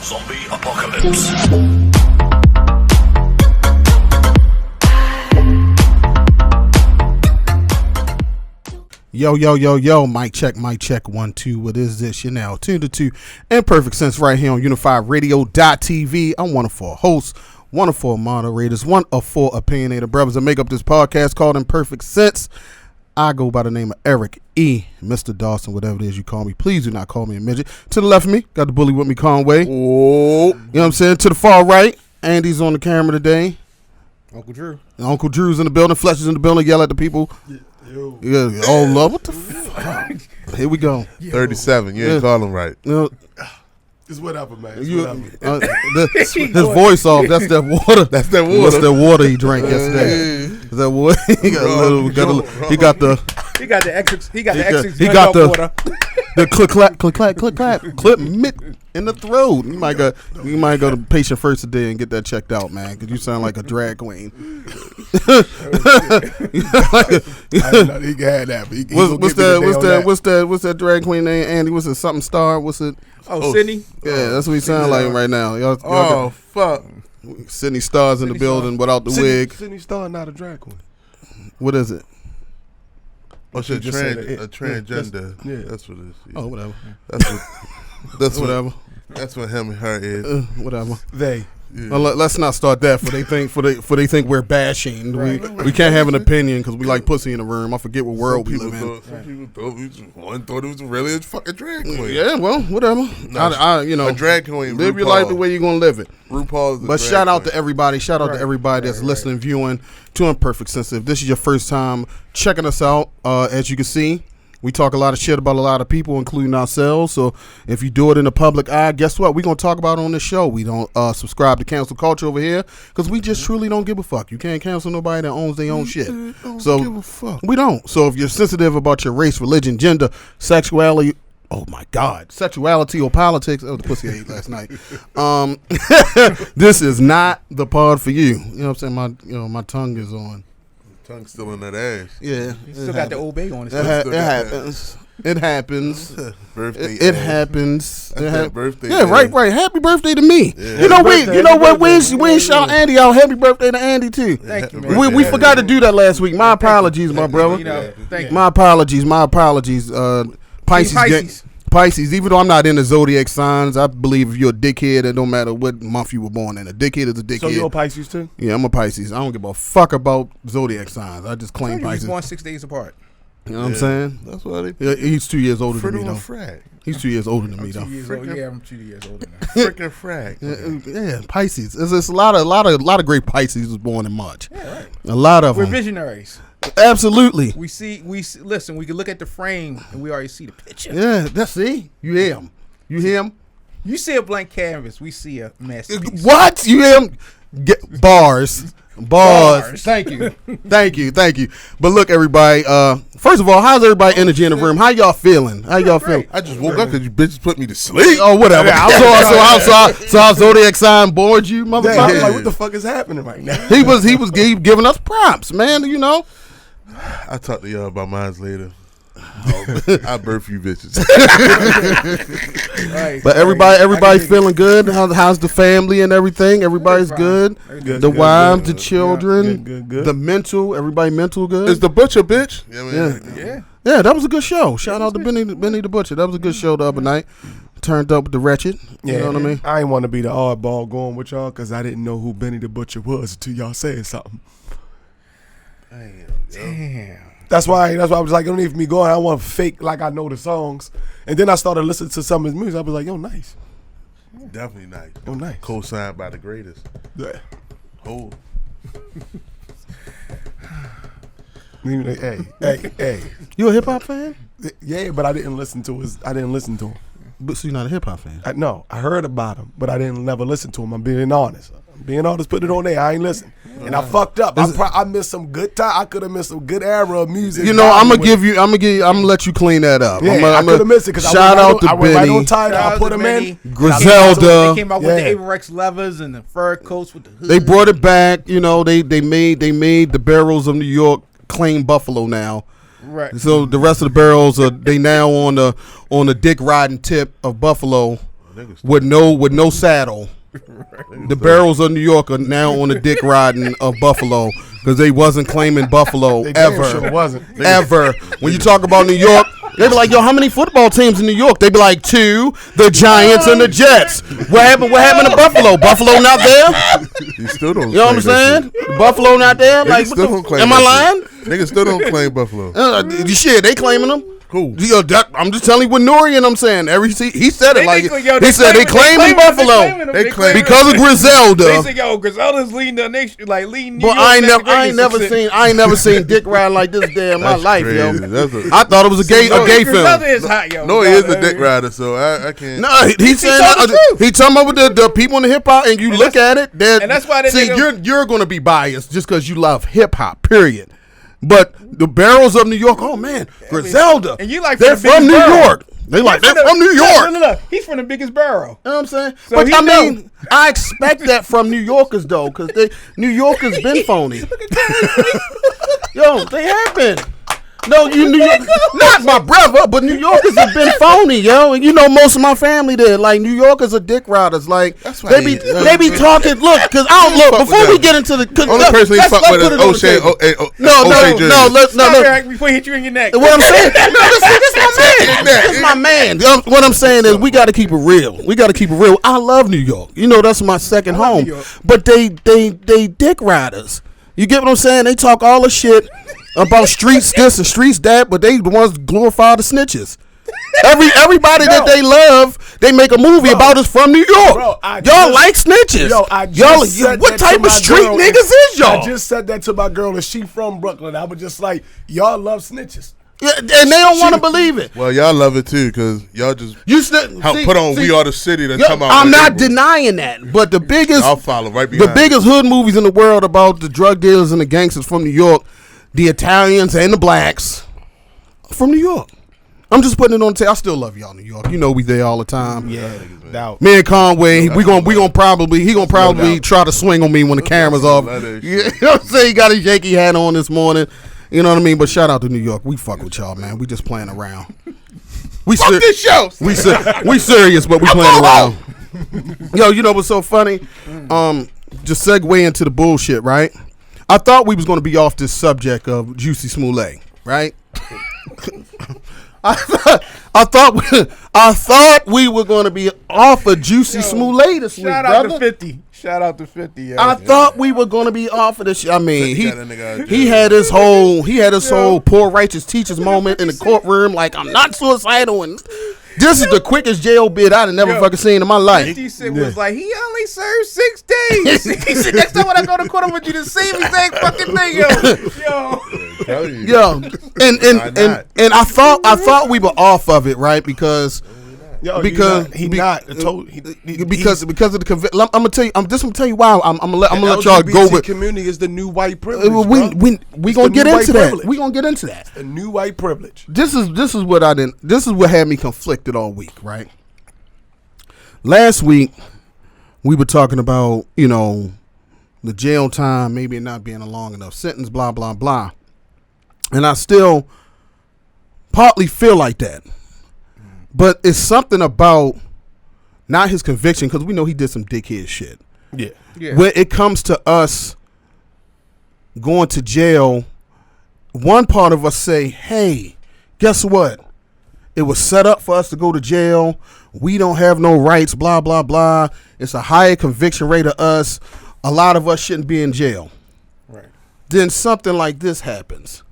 Zombie Apocalypse. Yo, mic check, 1, 2. What is this? You're now tuned to Imperfect Sense right here on UnifiedRadio.tv. I'm one of four hosts, one of four moderators, one of four opinionated brothers that make up this podcast called Imperfect Sense. I go by the name of Eric E. Mr. Dawson, whatever it is you call me. Please do not call me a midget. To the left of me, got the bully with me, Conway. Oh. You know what I'm saying? To the far right, Andy's on the camera today. Uncle Drew. Uncle Drew's in the building. Fletch is in the building. Yell at the people. Yo. Yeah. Oh, love. What the fuck? Here we go. 37. You ain't calling right. It's whatever, man. It's His voice off. That's that water. That's that water. What's that water he drank yesterday? Is that water? He got the click clap clip in the throat. You might go to patient first today and get that checked out, man, because you sound like a drag queen. He had that. What's that drag queen name? Andy? What's it? Something Star? What's it? Oh, Sydney. Yeah, that's what he sound like right now. Y'all Fuck. Sydney Star's in the building without the wig. Sydney Star, not a drag queen. What is it? What's a transgender? Yeah. That's what it is. Yeah. Oh, whatever. That's whatever. That's what him and her is. Whatever. They. Yeah. Well, let's not start that. For they think we're bashing. We can't have an opinion because we like pussy in the room. I forget what world we live in. Some people thought it was really a fucking drag queen. Yeah, well, whatever. A drag queen. Live your life the way you're gonna live it. RuPaul's. But shout out to everybody. Shout out to everybody that's listening, viewing to Imperfect Sense. If this is your first time checking us out, as you can see, we talk a lot of shit about a lot of people, including ourselves. So if you do it in the public eye, guess what? We're going to talk about it on this show. We don't subscribe to cancel culture over here because we just truly don't give a fuck. You can't cancel nobody that owns their own shit. So give a fuck. We don't. So if you're sensitive about your race, religion, gender, sexuality, oh my God, sexuality or politics. Oh, the pussy I ate last night. This is not the pod for you. You know what I'm saying? My tongue is on. Tongue's still in that ass. Yeah. Still got the Old Bay on his It happens. It happens. Birthday. It happens. Birthday. Yeah, right. Happy birthday to me. Yeah. You know what? We ain't shout Andy out. Happy birthday to Andy too. Thank you, man. We forgot to do that last week. My apologies, my brother. Thank you. My apologies. Pisces, even though I'm not into zodiac signs, I believe if you're a dickhead, it don't matter what month you were born in. A dickhead is a dickhead. So you're a Pisces too? Yeah, I'm a Pisces. I don't give a fuck about zodiac signs. I just claim He Pisces. was born 6 days apart. You know what I'm saying? That's what He's 2 years older than me, though. Frag. He's 2 years older than me, though. Yeah, I'm 2 years older now. Freaking frag. Yeah, Pisces. There's a lot of great Pisces was born in March. Yeah, right. A lot of We're them. visionaries. Absolutely. We listen. We can look at the frame and we already see the picture. Yeah, you hear him. You hear him? You see a blank canvas. We see a masterpiece. What? You hear him? Bars. Thank you. But look, everybody. First of all, how's everybody energy in the room? How y'all feeling? I just woke up because you bitches put me to sleep. Oh, whatever. So our zodiac sign bored you, motherfucker. I was like, what the fuck is happening right now? He was giving us props, man. You know. I'll talk to y'all about mine later. I birth you bitches. But everybody's feeling good. How's the family and everything? Everybody's good. The wives, the children, good. the mental. Everybody mental good. Is the butcher bitch? Yeah. That was a good show. Shout out to Benny the Butcher. That was a good show the other night. Turned up with the Wretched. You know what I mean? I ain't want to be the oddball going with y'all because I didn't know who Benny the Butcher was until y'all said something. Damn. That's why I was like, don't need me going. I want to fake like I know the songs. And then I started listening to some of his music. I was like, yo, nice. Definitely nice. Oh, nice. Co-signed by the greatest. Yeah. Oh. Hey. You a hip hop fan? Yeah, but I didn't listen to him. But so you're not a hip hop fan? No, I heard about him, but I didn't never listen to him. I'm being honest. Put it on there. I ain't listen. And I fucked up. I missed some good time. I could have missed some good era of music. You know, I'm gonna let you clean that up. Yeah, I could have missed it because shout out to I went right Benny. on title. I put him in. Griselda. They came out with the Averex levers and the fur coats with the hood. They brought it back. You know, they made the barrels of New York claim Buffalo now. Right. So the rest of the barrels are they now on the dick riding tip of Buffalo. with no saddle. The barrels of New York are now on the dick riding of Buffalo because they wasn't claiming Buffalo ever. Sure wasn't. Ever. When you talk about New York, they be like, yo, how many football teams in New York? They be like 2, the Giants and the Jets. What happened to Buffalo? Buffalo not there? You still don't. You know what I'm saying? Buffalo not there? Like, still don't claim am I lying? Niggas still don't claim Buffalo. Shit, they claiming them. Cool. I'm just telling you what Norian I'm saying. He said it like he said they claiming Buffalo. They claim because of Griselda. They say, yo, Griselda's leading the nation, like leading New But York. I ain't never seen dick ride like this day in my life, crazy. yo. I thought it was a gay Griselda film. is hot, yo. No, he is a dick rider, so I can't. No, he's saying he talking about with the people in the hip hop, and you look at it, and that's why you're going to be biased just because you love hip hop, period. But the barrels of New York, oh man, Griselda, and you like they're from New York. They're from New York. No, he's from the biggest borough. You know what I'm saying? So but I mean, I expect that from New Yorkers though, because New Yorkers been phony. Yo, they have been. No, New York, not my brother, but New Yorkers have been phony, yo. And you know most of my family there. Like New Yorkers are dick riders. Like they be talking. Look, because I don't look before we get into the. Only person he fuck with is O'Shea. No. Before he hit you in your neck. What I'm saying, this my man. This my man. What I'm saying is we got to keep it real. We got to keep it real. I love New York. You know that's my second home. But they dick riders. You get what I'm saying? They talk all the shit about streets this and streets that, but they the ones glorify the snitches. Everybody that they love, they make a movie about is from New York. Bro, y'all like snitches. What type of street niggas is y'all? I just said that to my girl, and she from Brooklyn. I was just like, y'all love snitches. Yeah, and they don't want to believe it. Well, y'all love it too, because y'all just put on We Are the City to come out. I'm not denying that, but the biggest I'll follow right behind the biggest hood movies in the world about the drug dealers and the gangsters from New York, the Italians and the blacks from New York. I'm just putting it on the table. I still love y'all, New York. You know we there all the time. Yeah, me and Conway, he gonna probably try to swing on me when the camera's off. You know what I'm saying? He got his Yankee hat on this morning. You know what I mean? But shout out to New York. We fuck with y'all, man. We just playing around. Fuck this show. We serious, but we playing around. Yo, you know what's so funny? Just segue into the bullshit, right? I thought we was going to be off this subject of Jussie Smollett, right? I thought we were going to be off of Jussie Smollett this week, brother. Shout out to 50. Yo. I thought we were going to be off of this shit. I mean, he had his whole poor righteous teachers moment in the courtroom, like I'm not suicidal, and this is the quickest jail bid I'd have never fucking seen in my life. 50 Cent was like, he only served 6 days. He said, next time when I go to court, I want you to same exact fucking thing, yo. And I thought we were off of it, right? Because of the I'm gonna tell you. I'm just gonna tell you why. I'm gonna let y'all go with. Community is the new white privilege. We gonna get into that. We gonna get into that. A new white privilege. This is what I didn't. This is what had me conflicted all week. Right. Last week we were talking about the jail time, maybe not being a long enough sentence, blah blah blah, and I still partly feel like that. But it's something about not his conviction, because we know he did some dickhead shit. Yeah. When it comes to us going to jail, one part of us say, hey, guess what? It was set up for us to go to jail. We don't have no rights, blah, blah, blah. It's a higher conviction rate of us. A lot of us shouldn't be in jail. Right. Then something like this happens,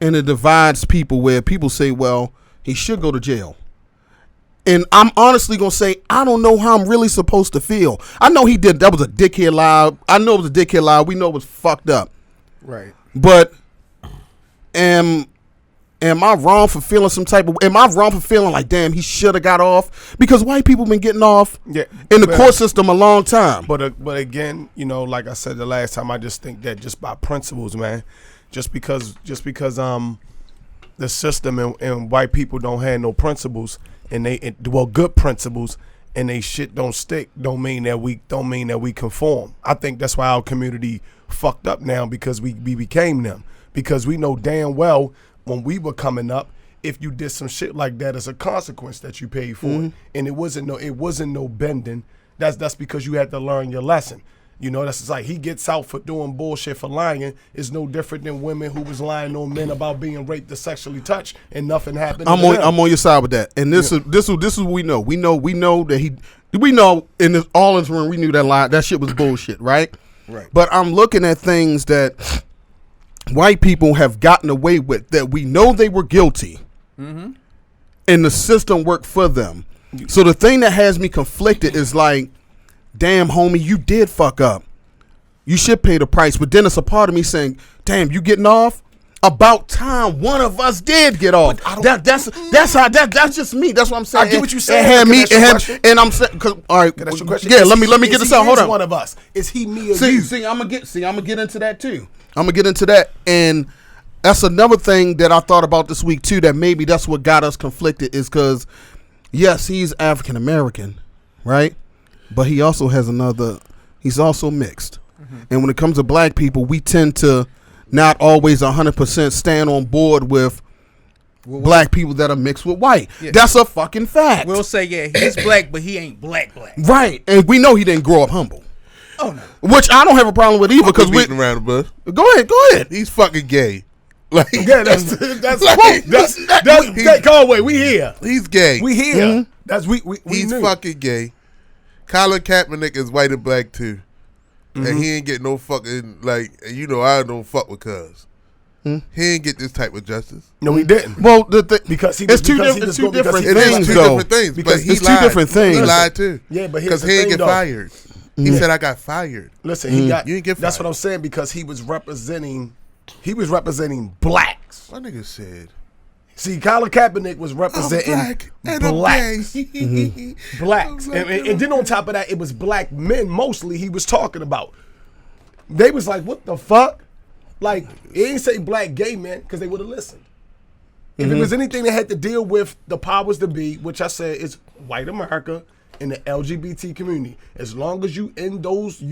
and it divides people where people say, well, he should go to jail. And I'm honestly going to say, I don't know how I'm really supposed to feel. I know he did. That was a dickhead lie. I know it was a dickhead lie. We know it was fucked up. Right. But am I wrong for feeling some type of, am I wrong for feeling like, damn, he should have got off? Because white people been getting off in the court system a long time. But again, like I said the last time, I just think that just by principles, man, just because the system and white people don't have no principles, and good principles, and they shit don't stick, don't mean that we conform. I think that's why our community fucked up now, because we became them. Because we know damn well when we were coming up, if you did some shit like that as a consequence that you paid for it, and it wasn't no bending. That's because you had to learn your lesson. You know, that's just like he gets out for doing bullshit for lying is no different than women who was lying on men about being raped or sexually touched and nothing happened. I'm on your side with that. And this is what we know. We know that we know in this all this room we knew that lie that shit was bullshit, right? Right. But I'm looking at things that white people have gotten away with that we know they were guilty, and the system worked for them. So the thing that has me conflicted is like, damn, homie, you did fuck up. You should pay the price. But then it's a part of me saying, damn, you getting off? About time one of us did get off. That's just me. That's what I'm saying. I get what you're saying. And I'm saying, cause all right, that's your question. Yeah, let me get this out. Hold on. One of us. Is he me or you? See, I'm gonna get into that too. I'm gonna get into that, and that's another thing that I thought about this week too. That maybe that's what got us conflicted is because, yes, he's African American, right? But he also has he's also mixed. And when it comes to black people, we tend to not always 100% stand on board with black people that are mixed with white. Yeah. That's a fucking fact. We'll say, yeah, he's black, but he ain't black. Right. And we know he didn't grow up humble. Oh, no. Which I don't have a problem with either because we around the bush. Go ahead. He's fucking gay. Like, yeah, that's Conway. We here. He's gay. We here. That's we He's knew. fucking gay. Colin Kaepernick is white and black too, and he ain't get no fucking I don't fuck with cuz. He ain't get this type of justice. No, he didn't. Well, because it's two different things. But it's two different things. He lied too. Yeah, but because he didn't get fired. He said I got fired. Listen, you didn't get fired. That's fired. what I'm saying because he was representing blacks. My nigga said. See, Colin Kaepernick was representing blacks. Blacks. And then on top of that, it was black men mostly he was talking about. They was like, what the fuck? Like, he didn't say black gay men because they would have listened. If it was anything that had to deal with the powers that be, which I said is white America and the LGBT community, as long as you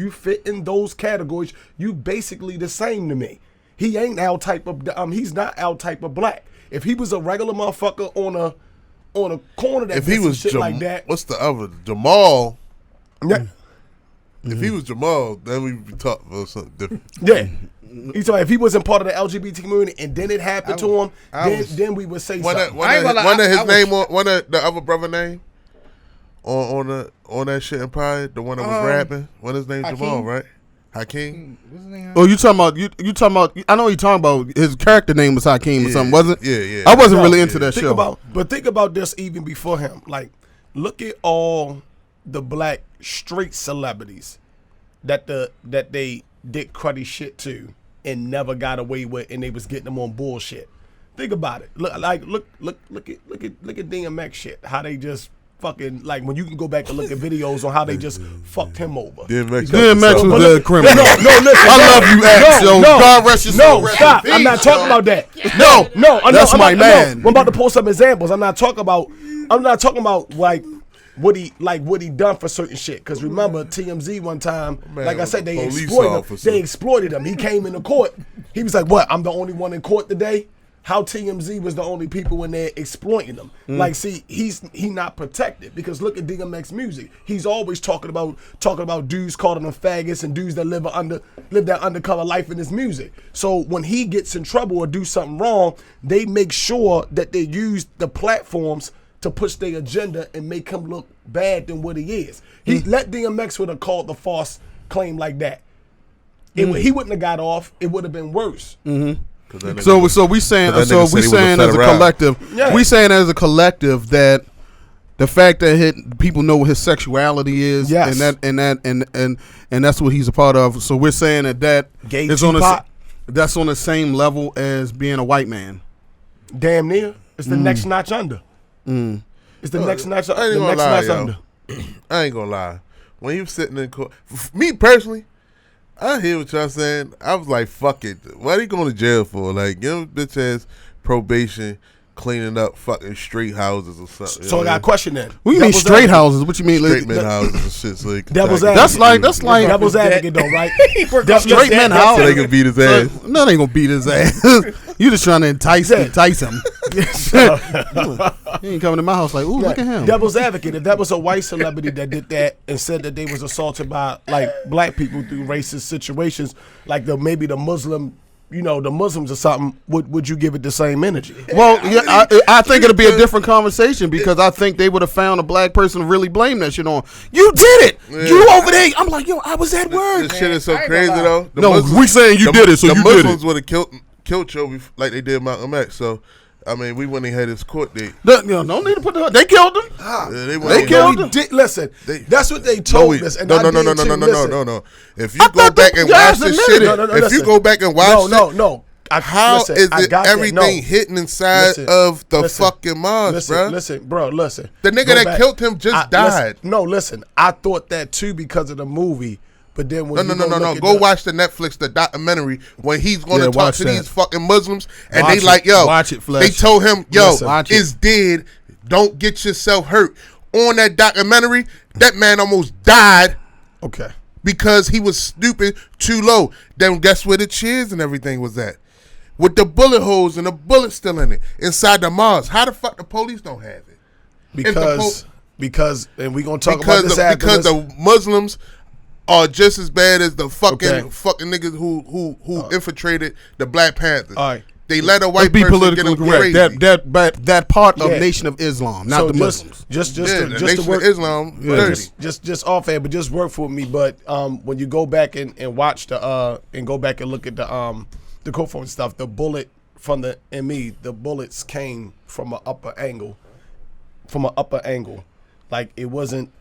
fit in those categories, you basically the same to me. He ain't our type of he's not our type of black. If he was a regular motherfucker on a corner that did some shit like that. What's the other? Jamal. Yeah. If he was Jamal, then we'd be talking about something different. Yeah. He's talking if he wasn't part of the LGBT community and then it happened to him, then we would say something. One of the other brother name on that shit Empire, the one that was rapping. What his name? Jamal, right? Hakeem. What's his name? Oh, you talking about? I know what you're talking about. His character name was Hakeem or something, wasn't? Yeah. I wasn't really into that show. Think about this even before him. Like, look at all the black straight celebrities that they did cruddy shit to and never got away with, and they was getting them on bullshit. Think about it. Look at DMX shit. How they just fucking when you can go back and look at videos on how they just fucked him over. DMX was a criminal. No, listen. I love you, X. God rest your soul. Stop. I'm not talking about that. That's my man. I'm about to pull some examples. I'm not talking about what he done for certain shit. Because remember TMZ one time, like I said, they exploited him. He came into court. He was like, "What? I'm the only one in court today." How TMZ was the only people in there exploiting them. Like, see, he not protected because look at DMX music. He's always talking about dudes calling them faggots and dudes that live that undercover life in his music. So when he gets in trouble or do something wrong, they make sure that they use the platforms to push their agenda and make him look bad than what he is. He let DMX would have called the false claim like that. He wouldn't have got off. It would have been worse. So we saying as a collective, we saying as a collective that the fact that people know what his sexuality is, and that's what he's a part of. So we're saying that is that's on the same level as being a white man. Damn near, it's the next notch under. It's the next notch. Under. I ain't gonna lie. When you sitting in court, me personally, I hear what y'all saying. I was like, fuck it. What are you going to jail for? Like, give him bitch ass probation, cleaning up fucking street houses or something. So I got a question then. What do you mean straight houses? What you mean? Straight men houses and shit. So they can Devil's attack advocate. That's like Devil's advocate though, right? straight men house. so they can beat his ass. No, they ain't gonna beat his ass. You just trying to entice him. He ain't coming to my house like, ooh, look at him. Devil's advocate. If that was a white celebrity that did that and said that they was assaulted by like black people through racist situations, like maybe the Muslim, the Muslims or something, would you give it the same energy? Well, yeah, I think it'll be a different conversation because I think they would have found a black person to really blame that shit on. You did it. Yeah. You over there. I'm like, yo, I was at work. This shit is so crazy though. The No, we saying you did it, so the you did it. Muslims would have killed Joe like they did Malcolm X. So I mean, we wouldn't have had his court date. Don't need to put they killed him. Yeah, They killed him. Listen, that's what they told us. And No. If you go back and watch this shit, if you go back and watch how is it everything hitting inside of the fucking mosque, bro? Listen. The nigga that killed him just died. Listen. I thought that too because of the movie. But then when no. Go watch the Netflix, the documentary when he's going to talk to these fucking Muslims and Watch they like, yo, watch it, Flesh. they told him, yo, Watch it. it's dead. Don't get yourself hurt. On that documentary, that man almost died. Okay. Because he was stooping too low. Then guess where the chairs and everything was at? With the bullet holes and the bullets still in it inside the mosque. How the fuck the police don't have it? Because and we gonna talk about this after because the Muslims are just as bad as the fucking niggas who infiltrated the Black Panthers. All right. They let a white be person politically get them correct. crazy. That part of Nation of Islam, not the Muslims. Just the to Nation work of Islam, dirty. just off air, but just work for me. But when you go back and watch and go back and look at the quote and stuff, the bullet from the the bullets came from an upper angle. Like it wasn't.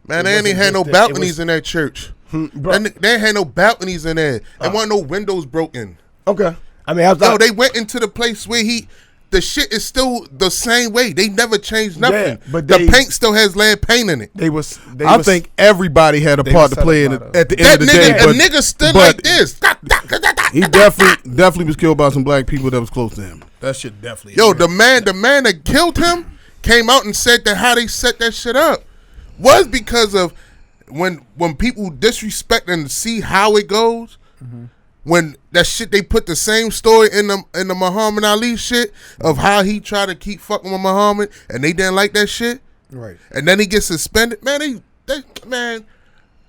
Man, they ain't had no balconies in that church. They ain't had no balconies in there. There wasn't no windows broken. Okay. I mean, they went into the place where the shit is still the same way. They never changed nothing. Yeah, but the paint still has lead paint in it. I think everybody had a part to play in it at the end of the day. That nigga stood like this. He definitely was killed by some black people that was close to him. That shit definitely. Yo, the man that killed him came out and said that how they set that shit up was because of when people disrespect and see how it goes. Mm-hmm. When that shit, they put the same story in the Muhammad Ali shit of how he tried to keep fucking with Muhammad and they didn't like that shit. Right. And then he gets suspended. Man, man,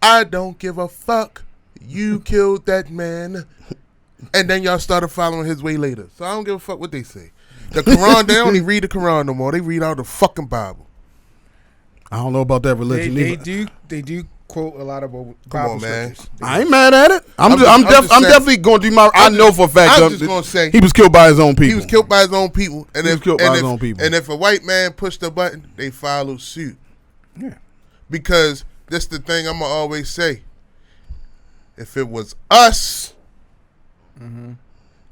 I don't give a fuck. You killed that man. And then y'all started following his way later. So I don't give a fuck what they say. The Quran, they don't even read the Quran no more. They read out the fucking Bible. I don't know about that religion either. They do quote a lot of Bible on, man. I ain't mad at it. I'm definitely going to do my. I know for a fact. I'm just going to say he was killed by his own people. He was killed by his own people. And if a white man pushed the button, they follow suit. Yeah. Because this the thing I'm gonna always say. If it was us,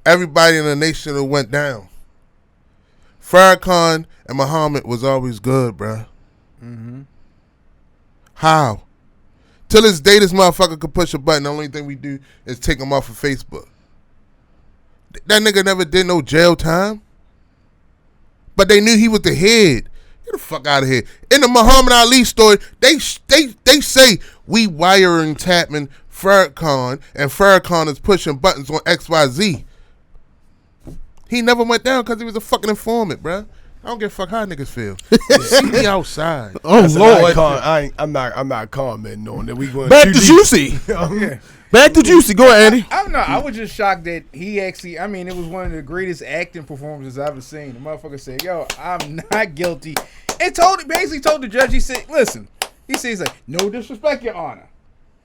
everybody in the nation would went down. Farrakhan and Muhammad was always good, bruh. Mm-hmm. How? Till this day, this motherfucker could push a button. The only thing we do is take him off of Facebook. That nigga never did no jail time. But they knew he was the head. Get the fuck out of here. In the Muhammad Ali story, they say we wiring tapping Farrakhan, and Farrakhan is pushing buttons on XYZ. He never went down because he was a fucking informant, bruh. I don't give a fuck how niggas feel. See me outside. Oh Lord, I'm not commenting on that. We going back to Jussie. Yeah. Back to Jussie. Go ahead, Andy. I was just shocked that he actually. I mean, it was one of the greatest acting performances I've ever seen. The motherfucker said, "Yo, I'm not guilty," and basically told the judge. He said, "Listen," he says, like, "No disrespect, Your Honor,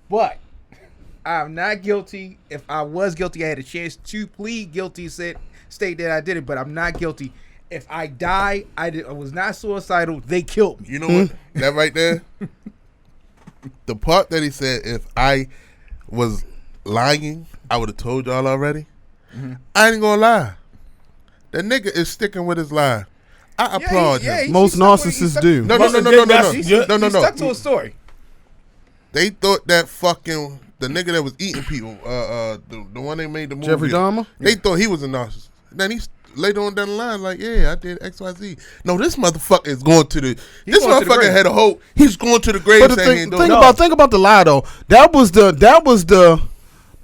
but I'm not guilty. If I was guilty, I had a chance to plead guilty. State that I did it, but I'm not guilty." If I die, I was not suicidal. They killed me. You know what? That right there? The part that he said, if I was lying, I would have told y'all already. Mm-hmm. I ain't gonna lie. The nigga is sticking with his lie. I applaud him. Most narcissists do. No. He stuck to a story. They thought that fucking, the nigga that was eating people, the one they made the movie. Jeffrey Dahmer? They thought he was a narcissist. then he's later on down the line like, yeah, I did XYZ. No, this motherfucker is going to the. This motherfucker had a hope. He's going to the grave. But think about the lie though. That was the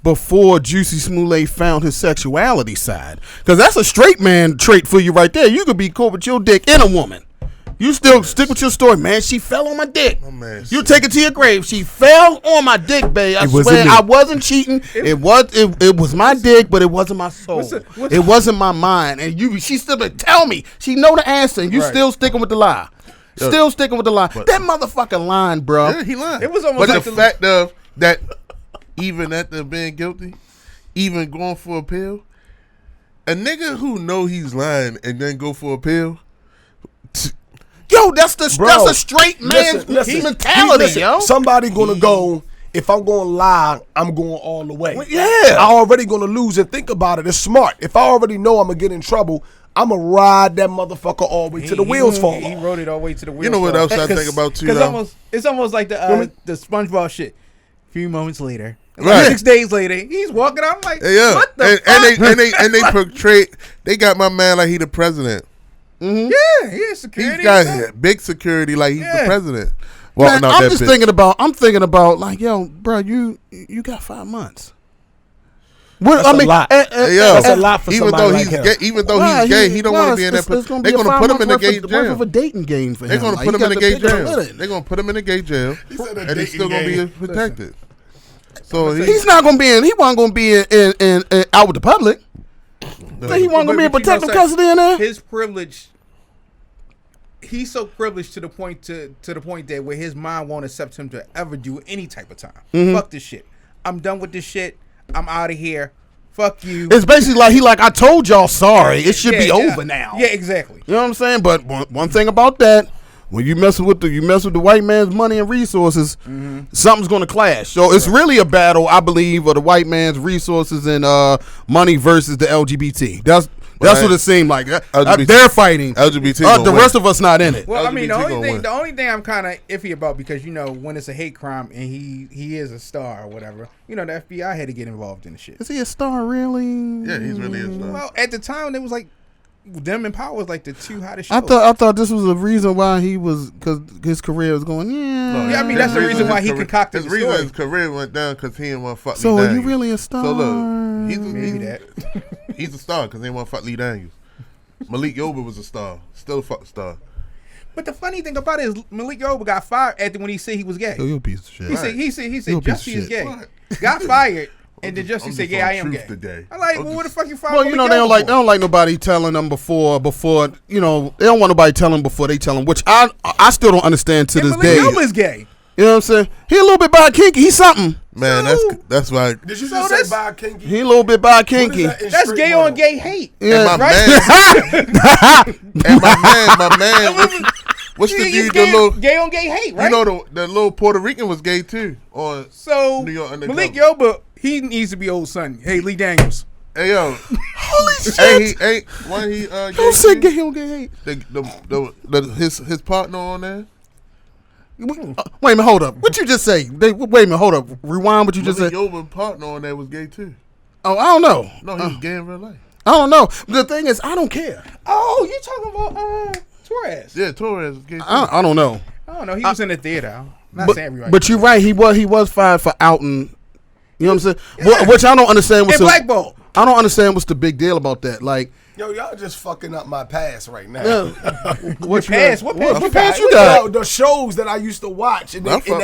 before Jussie Smollett found his sexuality side, because that's a straight man trait for you right there. You could be cool with your dick and a woman. You still stick with your story, man. She fell on my dick. You take it to your grave. She fell on my dick, babe. I swear I wasn't cheating. It was my dick, but it wasn't my soul. It wasn't my mind. And she still tell me. She know the answer, and you still sticking with the lie. Still sticking with the lie. That motherfucker lying, bro. Yeah, he lied. It was almost but like the fact of that, even after being guilty, even going for a pill, a nigga who know he's lying and then go for a pill. Yo, that's a straight man's mentality, yo. Somebody gonna go, if I'm gonna lie, I'm going all the way. Well, yeah. I already gonna lose and think about it. It's smart. If I already know I'm gonna get in trouble, I'm gonna ride that motherfucker all the way to the wheels fall off. He rode it all the way to the wheels. You know what else I think about too? Because it's almost like the SpongeBob shit. A few moments later, like 6 days later, he's walking out. I'm like, what the fuck? And they portray. They got my man like he the president. Mm-hmm. Yeah, he has security. He's got big security, like he's the president. Man, I'm just thinking about like, yo, bro, you got 5 months. That's a lot. That's a lot for somebody like him. Even though he's gay, he don't want to be in that. They're gonna put him in a gay jail. Of a dating game for him. They're gonna put him in a gay jail. They're gonna put him in a gay jail, and he's still gonna be protected. So he's not gonna be in. He wasn't gonna be in out with the public. He wasn't gonna be in protective custody in there. His privilege. He's so privileged to the point that where his mind won't accept him to ever do any type of time. Mm-hmm. Fuck this shit. I'm done with this shit. I'm out of here. Fuck you. It's basically like I told y'all sorry. It should be over now. Yeah, exactly. You know what I'm saying? But one thing about that, when you mess with the white man's money and resources, something's gonna clash. So it's really a battle, I believe, of the white man's resources and money versus the LGBT. That's what it seemed like. They're fighting. LGBT. The rest of us not in it. Well, I mean, the only thing I'm kind of iffy about, because when it's a hate crime and he is a star or whatever, the FBI had to get involved in the shit. Is he a star really? Yeah, he's really a star. Well, at the time, it was like them and Power was like the two hottest shows. I thought this was a reason why he was, because his career was going. Yeah, I mean that's the reason why he concocted the story. His reason his career went down because he didn't want to fuck. So are you really a star? So look, he's he's a star because they didn't want to fuck Lee Daniels. Malik Yoba was a star, still a fucking star. But the funny thing about it is Malik Yoba got fired after when he said he was gay. Yo, you a piece of shit. He said Jussie is gay. What? Got fired. And then Jussie said, "Yeah, I am gay." Today. I'm like, well, what the fuck you fired? Well, they don't like nobody telling them before. They don't want nobody telling them before they tell them, which I still don't understand to this day. Malik Yoba's gay. You know what I'm saying? He a little bit bi kinky. He's something. Man, that's why. Did you just say bi kinky? He a little bit bi kinky. That's gay on gay hate. Yeah, and my man. What's the dude? Gay on gay hate, right? The little Puerto Rican was gay too. So New York Undercover. Malik Yoba, he needs to be old son. Hey, Lee Daniels. Hey yo, holy shit! Don't say gay on gay hate. His partner on there. Wait a minute, hold up. What you just say? Wait a minute, hold up. Rewind what you just said. Yoba's partner on there was gay too. Oh, I don't know. No, he was gay in real life. I don't know. The thing is, I don't care. Oh, you talking about Torres? Yeah, Torres was gay too. I don't know. I don't know. He was in the theater. I'm not saying everybody. But you're right. He was fired for outing. You know what I'm saying? Yeah. Which I don't understand. Blackball. I don't understand what's the big deal about that. Like, yo, y'all just fucking up my past right now. What past? What past you got? The shows that I used to watch. I thought you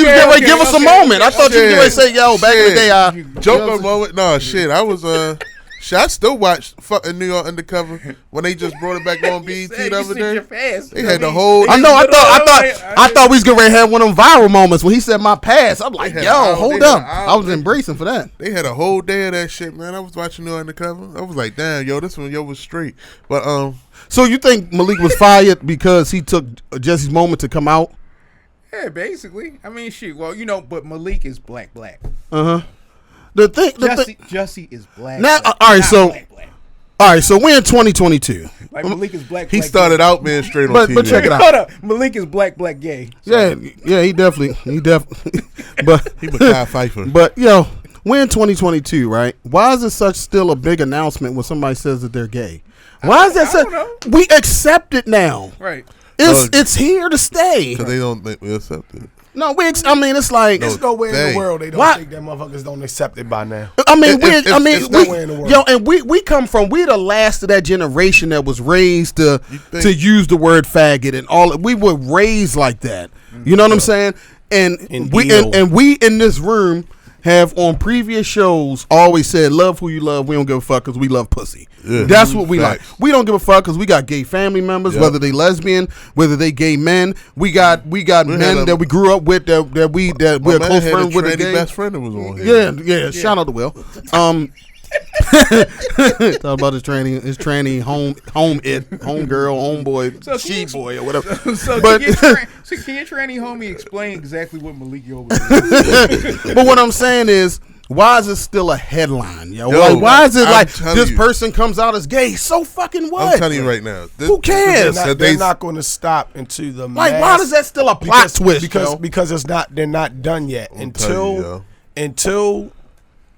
were getting ready to give us a moment. I thought you were getting ready to say, yo, back in the day, Joker moment. No, shit. I was I still watched fucking New York Undercover when they just brought it back on BET the other day. They had the whole. I know. I thought we was gonna have one of them viral moments when he said my past. I'm like, yo, hold up. I was embracing for that. They had a whole day of that shit, man. I was watching New York Undercover. I was like, damn, yo, this one, was straight. But so you think Malik was fired because he took Jussie's moment to come out? Yeah, basically. I mean, shit. Well, but Malik is black. Jussie is black. Now, black. All right, so we're in 2022. Like Malik is black. He started gay. out being straight on TV. But check it out. Hold up. Malik is black gay. So. Yeah, he definitely. But he was Kyle Pfeiffer. But we're in 2022, right? Why is it such still a big announcement when somebody says that they're gay? Why is that I don't know. we accept it now? Right. It's here to stay. Because they don't think we accept it. No, I mean, it's like There's nowhere in dang. the world they don't Why- think that motherfuckers don't accept it by now. I mean, it's nowhere in the world. and we come from we're the last of that generation that was raised to think- use the word faggot and all. We were raised like that. You know what I'm saying? And we in this room have on previous shows always said love who you love. We don't give a fuck because we love pussy. Yeah. That's what we Facts. like. We don't give a fuck because we got gay family members, Yep. whether they lesbian, whether they gay men. We got men that we grew up with that we're close friends with. My Gay. best friend that was on here. Yeah. Shout out to Will. Talk about his tranny home girl, homeboy, So she boy or whatever. So But- can your tranny homie explain exactly what Malik Yoba is? But what I'm saying is, why is it still a headline, yo? Yo, Like, why is it I'm like telling this you. person comes out as gay? So fucking what? I'm telling you right now. Who cares? They're not going to stop until the Like, mass, why does that still a plot twist? Yo? because it's not. They're not done yet until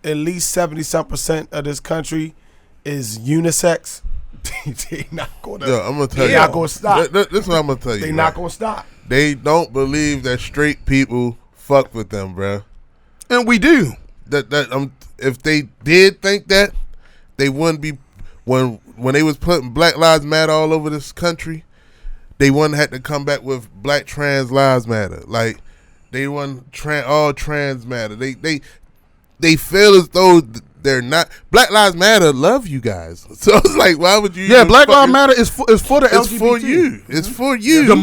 at least 70% of this country is unisex. They're not going to. Yo, I'm gonna tell you. They're not going to stop. This is what I'm gonna tell you. They're right? not going to stop. They don't believe that straight people fuck with them, bruh. And we do. If they did think that, they wouldn't be when they was putting Black Lives Matter all over this country. They wouldn't have to come back with Black Trans Lives Matter. Like they want all trans matter. They feel as though they're not. Black Lives Matter love you guys. So it's like, why would you? Yeah, Black Lives Matter is for the It's LGBT. for you. It's for you. The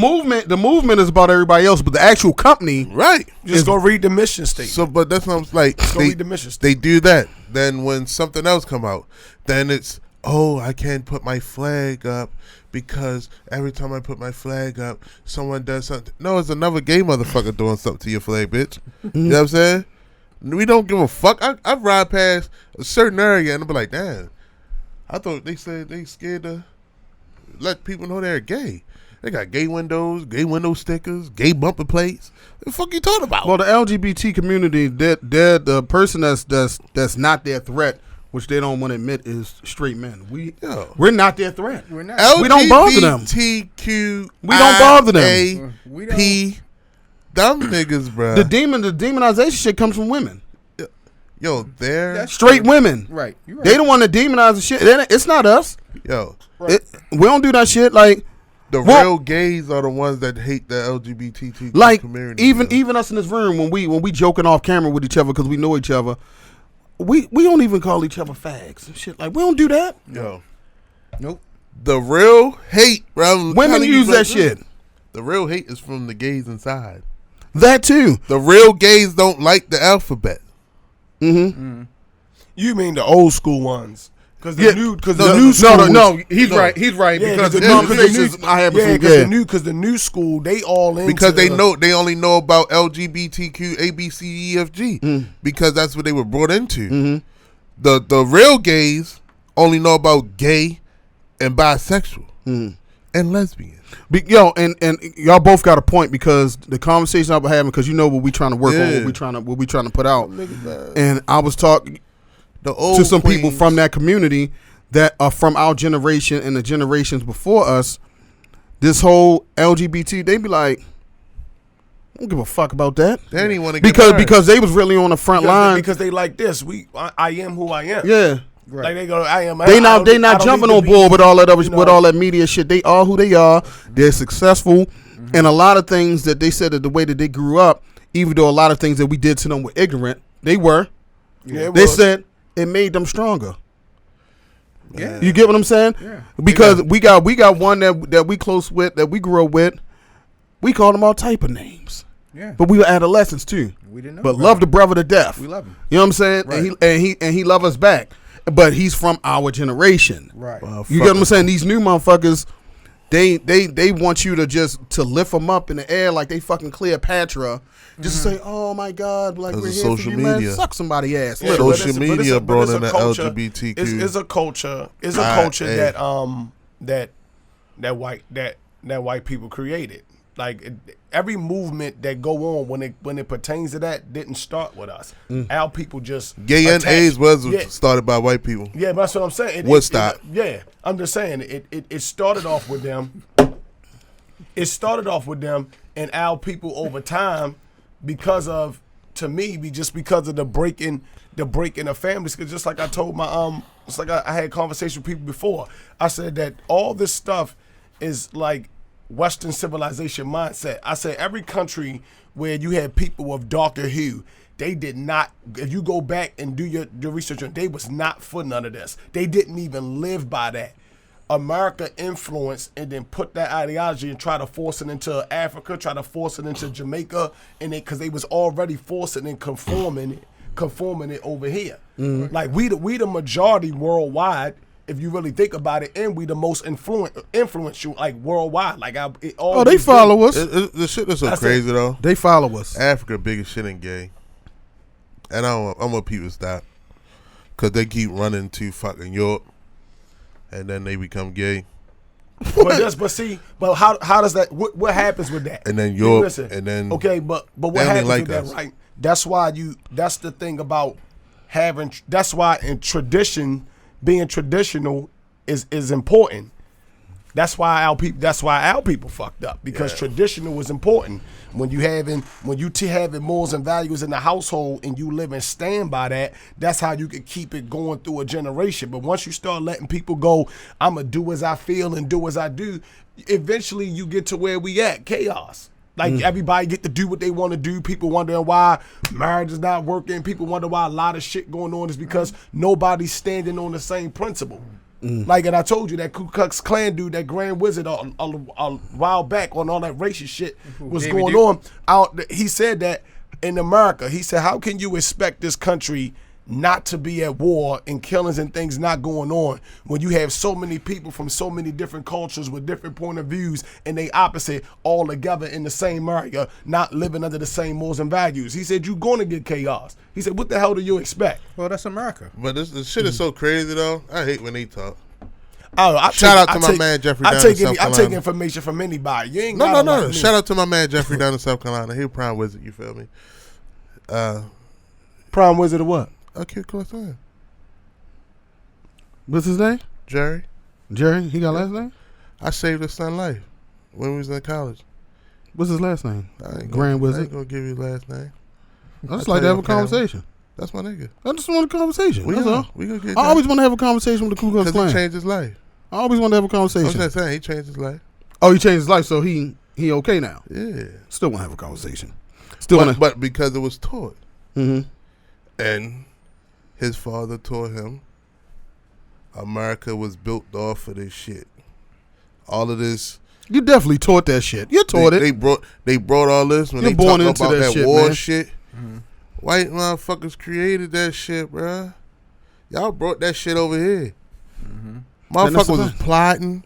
movement is about everybody else, but the actual company, Right. Just go read the mission statement. So, but that's what I'm like. Go read the mission They statement. do that. Then when something else come out, then it's, oh, I can't put my flag up because every time I put my flag up, someone does something. No, it's another gay motherfucker doing something to your flag, bitch. You know what I'm saying? We don't give a fuck. I ride past a certain area and I'll be like, damn, I thought they said they scared to let people know they're gay. They got gay windows, gay window stickers, gay bumper plates. What the fuck you talking about? well, the LGBT community, they're the person that's not their threat, which they don't want to admit, is straight men. We're not their threat. We're not. We don't bother them. LGBTQ. We don't bother them. We don't. P. Dumb niggas, bro. The demonization shit comes from women, Yo, they're That's straight true. women. Right. You're right. They don't want to demonize the shit. It's not us. yo. We don't do that shit. Like The Well- real gays are the ones that hate the LGBTQ Like community. even us in this room when we joking off camera with each other because we know each other, we don't even call each other fags and shit. Like we don't do that. Yo, Nope. the real hate, bro. I'm Women telling you use right that shit. now, the real hate is from the gays inside. That too. The real gays don't like the alphabet. Mm-hmm. You mean the old school ones? Because the Yeah. new, because No, the new school. He's right. He's right Yeah, because the new- conversations I have with because the new school they all into Because they only know about LGBTQ, A, B, C, E, F, G. Because that's what they were brought into. The real gays only know about gay and bisexual and lesbian. And y'all both got a point because the conversation I've been having because you know what we trying to work on, what we trying to put out, and I was talking to some people from that community that are from our generation and the generations before us. This whole LGBT, they be like, I don't give a fuck about that. They didn't want to get married. because they was really on the front line. because they like this. I am who I am. Yeah. Right. Like they go, I am. They I not don't jumping need to on be, board with all that other you know. with all that media shit. They are who they are. They're successful, and a lot of things that they said that the way that they grew up, even though a lot of things that we did to them were ignorant, they were. Yeah, it They was. said it made them stronger. Yeah. You get what I'm saying? Yeah. Because we got one that we close with, that we grew up with. We called them all type of names, Yeah. but we were adolescents too. We didn't know. But about love it. the brother to death. We love him. You know what I'm saying? Right. And he love us back. But he's from our generation. Right. You get what I'm saying? These new motherfuckers, they want you to just to lift them up in the air like they fucking Cleopatra, just to say, "Oh my God, like we're Because here of for social you, man. media. Suck somebody ass." Yeah, literally. Social but it's media but brought it's a in the culture. LGBTQ. It's a culture. It's a Right, culture hey. that white people created. every movement that go on when it pertains to that didn't start with us. Our people just Gay and attached. AIDS was Yeah. started by white people. Yeah, that's what I'm saying. Woodstock. Yeah, I'm just saying it started off with them. It started off with them and our people over time because of the breaking of families. Because just like I told my it's like I had conversation with people before. I said that all this stuff is like Western civilization mindset. I said every country where you had people of darker hue, they did not, if you go back and do your research, they was not for none of this. They didn't even live by that. America influenced and then put that ideology and try to force it into Africa, try to force it into Jamaica, and because they was already forcing and conforming it over here. Like we the majority worldwide, if you really think about it, and we the most influential like worldwide. Like they follow us. The shit is so crazy though. They follow us. Africa biggest shit in gay, and I'm what people stop because they keep running to fucking Europe, and then they become gay. But how does that? What happens with that? And then Europe, Listen, and then okay, but what they only happens like with that, us. right? That's why that's the thing about having. That's why in tradition, being traditional is important. That's why our people fucked up because traditional was important. When you having morals and values in the household and you live and stand by that, that's how you could keep it going through a generation. But once you start letting people go, I'ma do as I feel and do as I do, eventually you get to where we at, chaos. Like everybody get to do what they want to do. People wondering why marriage is not working. People wonder why a lot of shit going on is because nobody's standing on the same principle. Like, and I told you that Ku Klux Klan dude, that Grand Wizard a while back on all that racist shit was going on. He said that in America, he said, how can you expect this country not to be at war and killings and things not going on when you have so many people from so many different cultures with different point of views and they opposite all together in the same area, not living under the same morals and values. He said, you're going to get chaos. He said, what the hell do you expect? Well, that's America. But this shit is so crazy though. I hate when they talk. Shout out to my man Jeffrey down in South Carolina. I take information from anybody. You ain't No. Shout out to my man Jeffrey down in South Carolina. He a prime wizard, you feel me? Prime wizard of what? Okay, cool. What's his name? Jerry. He got last name? I saved his son's life when we was in college. What's his last name? I Grand ain't Wizard. gonna give you his last name. I just like to have a conversation. That's my nigga. I just want a conversation. That's all. We gonna get I always want to have a conversation with the Ku Klux because Klan. he changed his life. I always want to have a I'm conversation. just saying he changed his life. Oh, he changed his life, so he okay now. Yeah. Still want to have a conversation. Still want to. But because it was taught, Mm-hmm. and his father taught him, America was built off of this shit. All of this. You definitely taught that shit. You taught it. They brought all this when You're they born talk into about that that shit, war man. shit. Mm-hmm. White motherfuckers created that shit, bruh. Y'all brought that shit over here. Mm-hmm. Motherfuckers was plotting,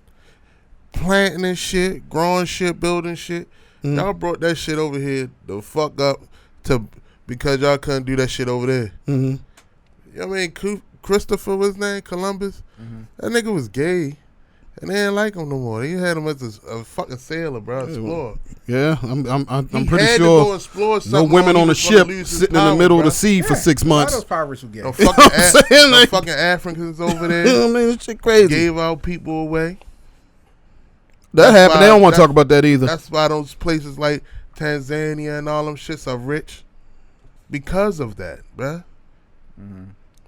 planting and shit, growing shit, building shit. Mm-hmm. Y'all brought that shit over here the fuck up because y'all couldn't do that shit over there. Mm-hmm. You know what I mean? Christopher was his name, Columbus. Mm-hmm. That nigga was gay. And they didn't like him no more. They had him as a fucking sailor, bro. Explorer. Yeah, I'm pretty had sure to go explore no women on the ship sitting in the middle of the sea for 6 months. Those pirates would get. No fucking Africans over there. I mean, this shit crazy. Gave our people away. That happened. They don't want to talk about that either. That's why those places like Tanzania and all them shits are rich. Because of that, bruh. Mm-hmm.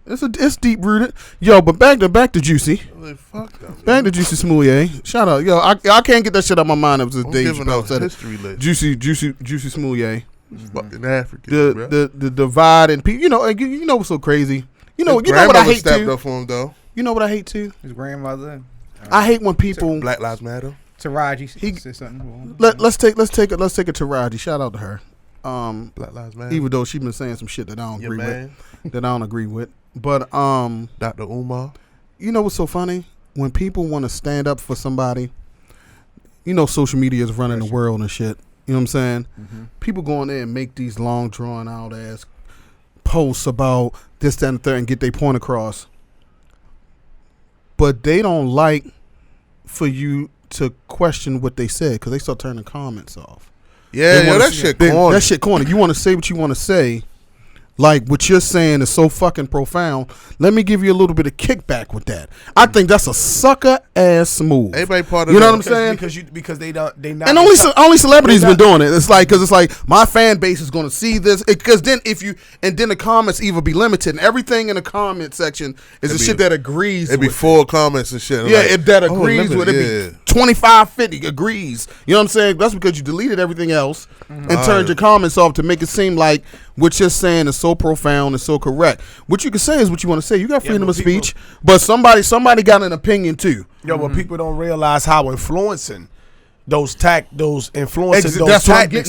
It's deep rooted, yo. But back to Jussie. Like, fuck them, back to Jussie Smollett. Shout out, yo. I can't get that shit out of my mind. It was a Dave Chappelle said history list. Juicy Smollett. Fucking African. The divide and people. You know what's so crazy. You know what I hate too. Up for him, though. You know what I hate too. His grandmother. I hate when people. Black Lives Matter. Taraji said something. Let's take a Taraji. Shout out to her. Black Lives Matter. Even though she's been saying some shit that I don't agree with. But Dr. Umar. You know what's so funny? When people want to stand up for somebody, you know social media is running the world and shit. You know what I'm saying? Mm-hmm. People go in there and make these long drawn out ass posts about this, that, and the third and get their point across. But they don't like for you to question what they said because they start turning comments off. Yeah, that shit corny. That shit corny. You want to say what you want to say. Like, what you're saying is so fucking profound. Let me give you a little bit of kickback with that. I think that's a sucker ass move. Everybody part of you know that. what I'm saying? Because they not. And only celebrities been doing it. It's like because it's like my fan base is going to see this because then then the comments either be limited and everything in the comment section is the shit that agrees. It'd be full comments and shit. Yeah, like, that agrees with it. Be 25, 50 agrees. You know what I'm saying? That's because you deleted everything else and turned your comments off to make it seem like what you're saying is so profound and so correct. What you can say is what you want to say. You got freedom of speech, but somebody got an opinion too. Yo, but people don't realize how influencing those tactics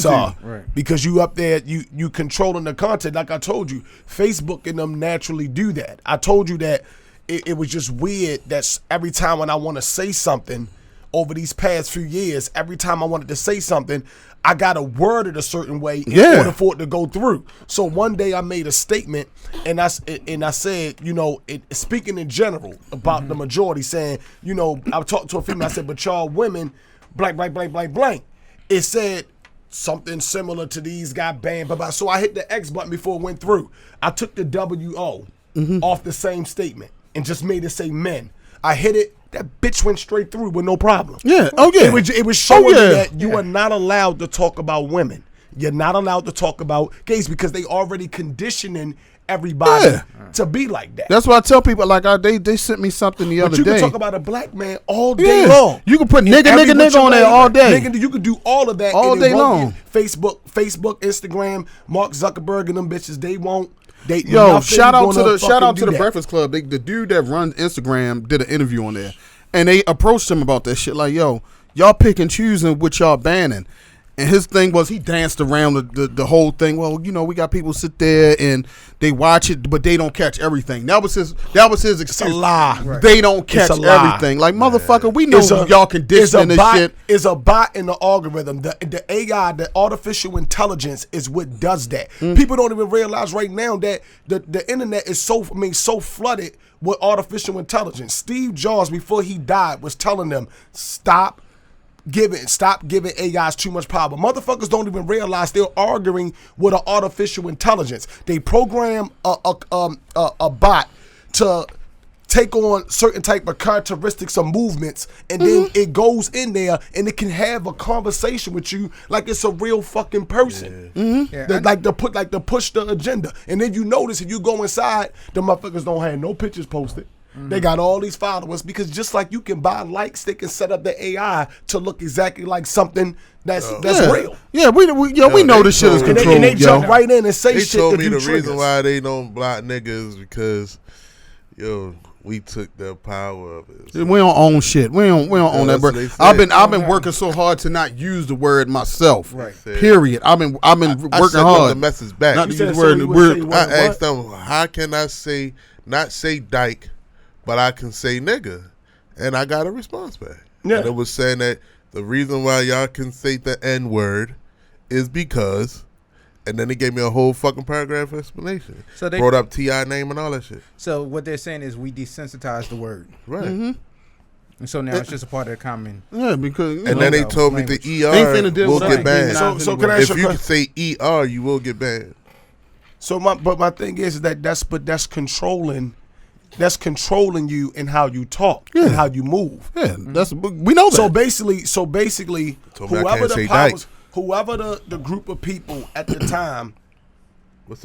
are. Right. Because you up there, you controlling the content. Like I told you, Facebook and them naturally do that. I told you that it was just weird that every time when I want to say something over these past few years, every time I wanted to say something, I got to word it a certain way in order for it to go through. So one day I made a statement and I said, speaking in general about the majority, saying, I talked to a female, I said, but y'all women, blank, blank, blank, blank, blank. It said something similar to these got banned, blah, blah. So I hit the X button before it went through. I took the WO off the same statement and just made it say men. I hit it. That bitch went straight through with no problem. Yeah. Oh yeah. It was showing me that you are not allowed to talk about women. You're not allowed to talk about gays because they already conditioning everybody to be like that. That's why I tell people like they sent me something the other day. But you can talk about a black man all day long. You can put nigga on there all day. Nigga, you can do all of that all day long. Facebook, Instagram, Mark Zuckerberg and them bitches. They won't. Shout out to the Breakfast Club. The dude that runs Instagram did an interview on there, and they approached him about that shit. Like, yo, y'all pick and choosing what y'all banning. And his thing was he danced around the whole thing. Well, we got people sit there and they watch it, but they don't catch everything. That was his excuse. It's a lie. Right. They don't catch everything. Like, motherfucker, we know y'all conditioning this shit. It's a bot in the algorithm. The AI, the artificial intelligence is what does that. People don't even realize right now that the internet is so flooded with artificial intelligence. Steve Jobs, before he died, was telling them, stop giving AIs too much power. But motherfuckers don't even realize they're arguing with an artificial intelligence. They program a bot to take on certain type of characteristics or movements, and then it goes in there and it can have a conversation with you like it's a real fucking person. Like to push the agenda. And then you notice if you go inside, the motherfuckers don't have no pictures posted. They got all these followers because just like you can buy likes, they can set up the AI to look exactly like something that's real. Yeah, we know this shit is controlled. And they jump right in and say shit. They told me the triggers. reason why they don't block niggas because, we took the power of it. We don't own shit. We don't own that word. I've been working so hard to not use the word myself. Right. Period. I've been working hard. The message back. Not to use the word. I asked them, how can I not say dyke, but I can say nigga, and I got a response back. Yeah. And it was saying that the reason why y'all can say the N word is because, and then they gave me a whole fucking paragraph explanation. So they brought up T.I. name and all that shit. So what they're saying is we desensitized the word, right? And so now it's just a part of the common. Yeah, because and then they told me the ER will get banned. So can I ask if you can say ER, you will get banned. So my thing is that that's controlling. That's controlling you in how you talk and how you move. Yeah, we know that. So basically, whoever the group of people at the time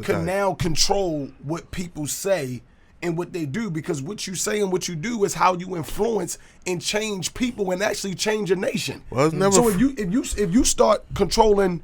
can now control what people say and what they do, because what you say and what you do is how you influence and change people and actually change a nation. Well, it's never so if you start controlling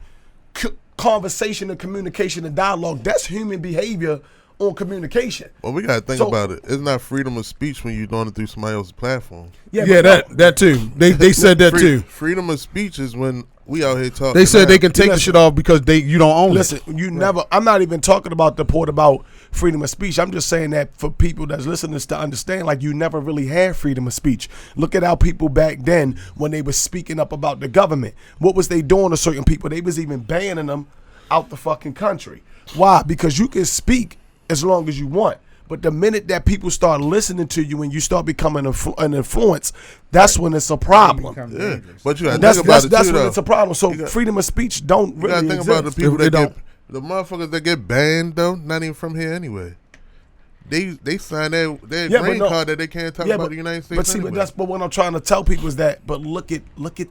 conversation and communication and dialogue, that's human behavior on communication. Well, we gotta think about it. It's not freedom of speech when you're doing it through somebody else's platform. Yeah, that too. They said that too. Freedom of speech is when we out here talking. They said they can take the shit off because you don't own it. Listen, never. I'm not even talking about the part about freedom of speech. I'm just saying that for people that's listening to understand, like, you never really had freedom of speech. Look at how people back then, when they were speaking up about the government, what was they doing to certain people? They was even banning them out the fucking country. Why? Because you can speak as long as you want. But the minute that people start listening to you and you start becoming an influence, that's when it's a problem. Yeah. But you gotta That's think about it that's too, when though. it's a problem. So freedom of speech don't You really gotta think exist. about the people that don't. the motherfuckers that get banned though, not even from here anyway. They sign their green card that they can't talk about the United States. But see, anyway. but what I'm trying to tell people is that. But look at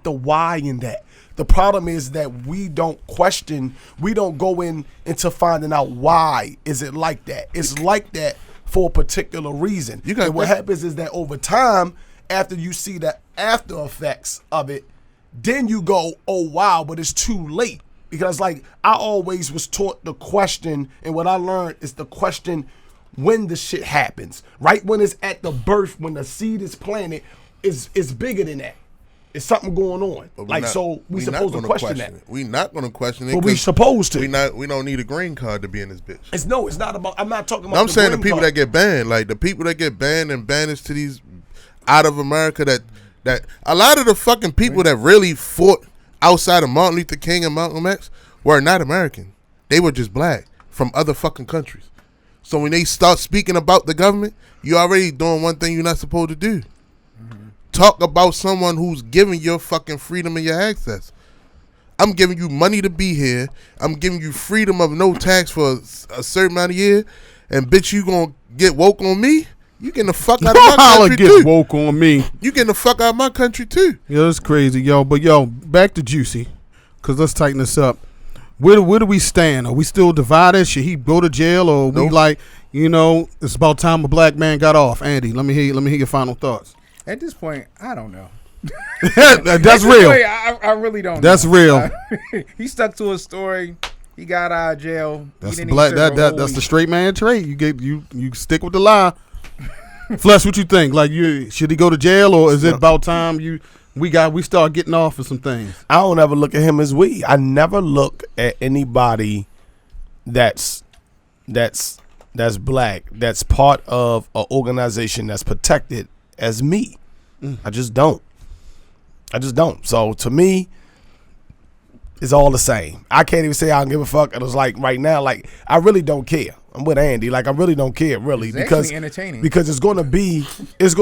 the why in that. The problem is that we don't question. We don't go into finding out why is it like that. It's like that for a particular reason. And what happens is that over time, after you see the after effects of it, then you go, oh wow, but it's too late. Because like I always was taught the question, and what I learned is the question when the shit happens. Right when it's at the birth, when the seed is planted, is bigger than that. It's something going on. Like we supposed to question that. We not gonna question it. But we supposed to. We don't need a green card to be in this bitch. It's not about. I'm not talking about. I'm saying the people that get banned, like the people that get banned and banished to these out of America. That a lot of the fucking people that really fought outside of Martin Luther King and Malcolm X were not American. They were just black from other fucking countries. So when they start speaking about the government, you already doing one thing you're not supposed to do. Talk about someone who's giving your fucking freedom and your access. I'm giving you money to be here. I'm giving you freedom of no tax for a certain amount of year. And bitch, you gonna get woke on me? You getting the fuck out of my country get too. woke on me. You getting the fuck out of my country too. Yeah, that's crazy, yo. But yo, back to Jussie, cause let's tighten this up. Where do we stand? Are we still divided? Should he go to jail, or we like, it's about time a black man got off? Andy, let me hear your final thoughts. At this point, I don't know. That's real. I really don't. That's real. He stuck to his story. He got out of jail. That's black. That's the straight man trait. You stick with the lie. Flesh, what you think? Like, should he go to jail, or is it about time we start getting off of some things? I don't ever look at him as we. I never look at anybody that's black, that's part of an organization that's protected as me. I just don't. So to me, it's all the same. I can't even say I don't give a fuck. It was like right now, like I really don't care. I'm with Andy. Like I really don't care, really, it's because entertaining. Because it's gonna be what it's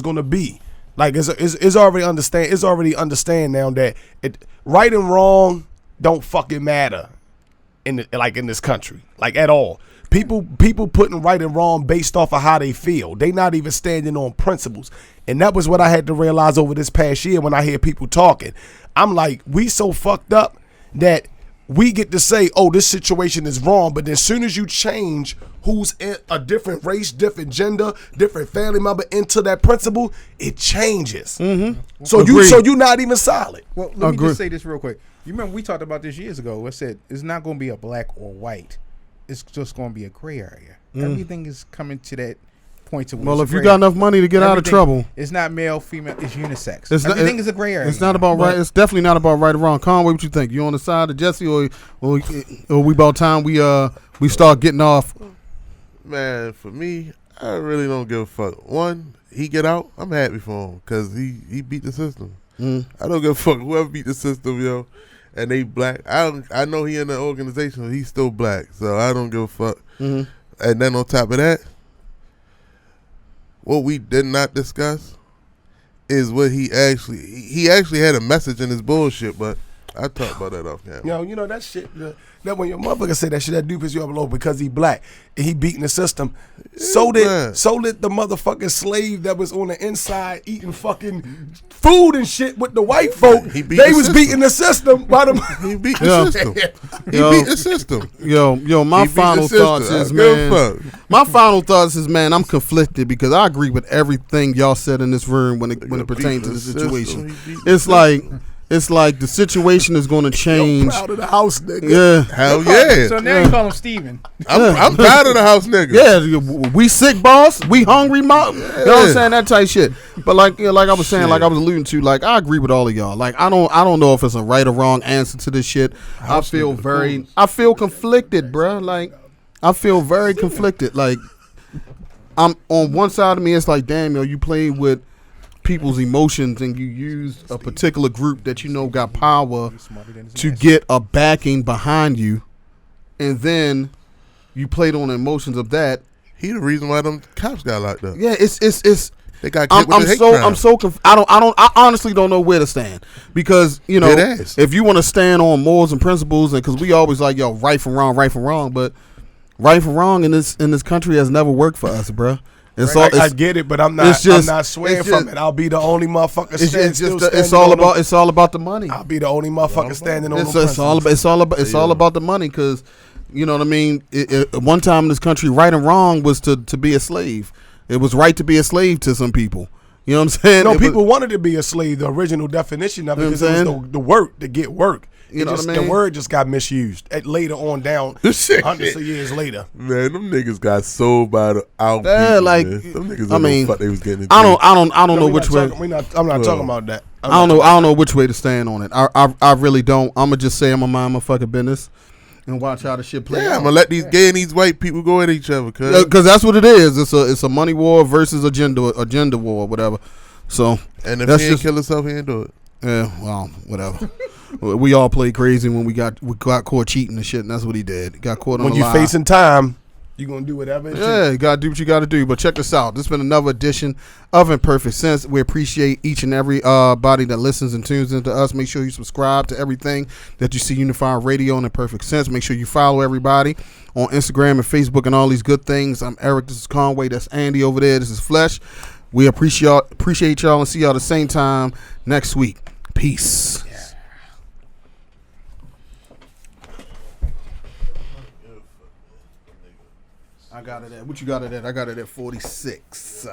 gonna be. Like it's already understand. It's already understand now that right and wrong don't fucking matter in this country, like at all. People putting right and wrong based off of how they feel. They not even standing on principles. And that was what I had to realize over this past year when I hear people talking. I'm like, we so fucked up that we get to say, oh, this situation is wrong. But as soon as you change who's in a different race, different gender, different family member into that principle, it changes. Mm-hmm. So you're not even solid. Well, let me just say this real quick. You remember we talked about this years ago. I said it's not going to be a black or white. It's just going to be a gray area. Everything is coming to that point to. Well, if you got enough money to get out of trouble, it's not male, female. It's unisex. Everything is a gray area. It's not about right. It's definitely not about right or wrong. Conway, what you think? You on the side of Jussie, or we about time we start getting off? Man, for me, I really don't give a fuck. One, he get out, I'm happy for him because he beat the system. I don't give a fuck whoever beat the system, yo. And they black. I know he in the organization, but he's still black, so I don't give a fuck. And then on top of that, what we did not discuss is what he actually had a message in his bullshit, but I talk about that off camera. You know that shit. That when your motherfucker say that shit, that dude piss you up low because he black and he beating the system. So did the motherfucking slave that was on the inside eating fucking food and shit with the white folk. They was beating the system. He beat the system. He beat the system. Yo, my final thoughts is, man, I'm conflicted because I agree with everything y'all said in this room when it pertains to the situation. It's like the situation is going to change. You're proud of the house nigga. Yeah. Hell yeah. So now you call him Steven. I'm proud of the house nigga. Yeah. We sick, boss. We hungry, mom. You know what I'm saying? That type shit. But like I was saying, like I was alluding to, like I agree with all of y'all. Like I don't know if it's a right or wrong answer to this shit. I feel conflicted, bro. Like I feel very conflicted. Like I'm on one side of me, it's like, damn, yo, you played with people's emotions and you use a particular group that got power to get a backing behind you, and then you played on the emotions of that. He the reason why them cops got locked up. Yeah, it's. They got killed with hate I'm so I honestly don't know where to stand because if you want to stand on morals and principles, and because we always like right from wrong, but right from wrong in this country has never worked for us, bruh. I get it, but I'm not swaying from it. I'll be the only motherfucker standing. It's all about the money. I'll be the only motherfucker standing on the principles. It's all about the money because you know what I mean. One time in this country, right and wrong was to be a slave. It was right to be a slave to some people. You know what I'm saying? No, people wanted to be a slave. The original definition of it was the work to get work. You know what I mean? The word just got misused later on down hundreds of years later. Man, them niggas got sold by the out. Yeah, people, like man. Them niggas don't know what the fuck they was getting into. I don't know which way. I'm not talking about that. I don't know which way to stand on it. I really don't. I'm gonna just say I'm gonna mind my fucking business and watch how the shit play. Yeah, I'm gonna let these gay and these white people go at each other, because that's what it is. It's a money war versus a gender war, or whatever. So and if he ain't kill himself, he ain't do it. Yeah, well, whatever. We all played crazy when we got caught cheating and shit, and that's what he did. He got caught on when you facing time. You're going to do whatever it takes. You got to do what you got to do. But check this out. This has been another edition of Imperfect Sense. We appreciate each and every body that listens and tunes into us. Make sure you subscribe to everything that you see Unified Radio and Imperfect Sense. Make sure you follow everybody on Instagram and Facebook and all these good things. I'm Eric. This is Conway. That's Andy over there. This is Flesh. We appreciate y'all and see y'all the same time next week. Peace. Yeah. I got it at, what you got it at? I got it at 46.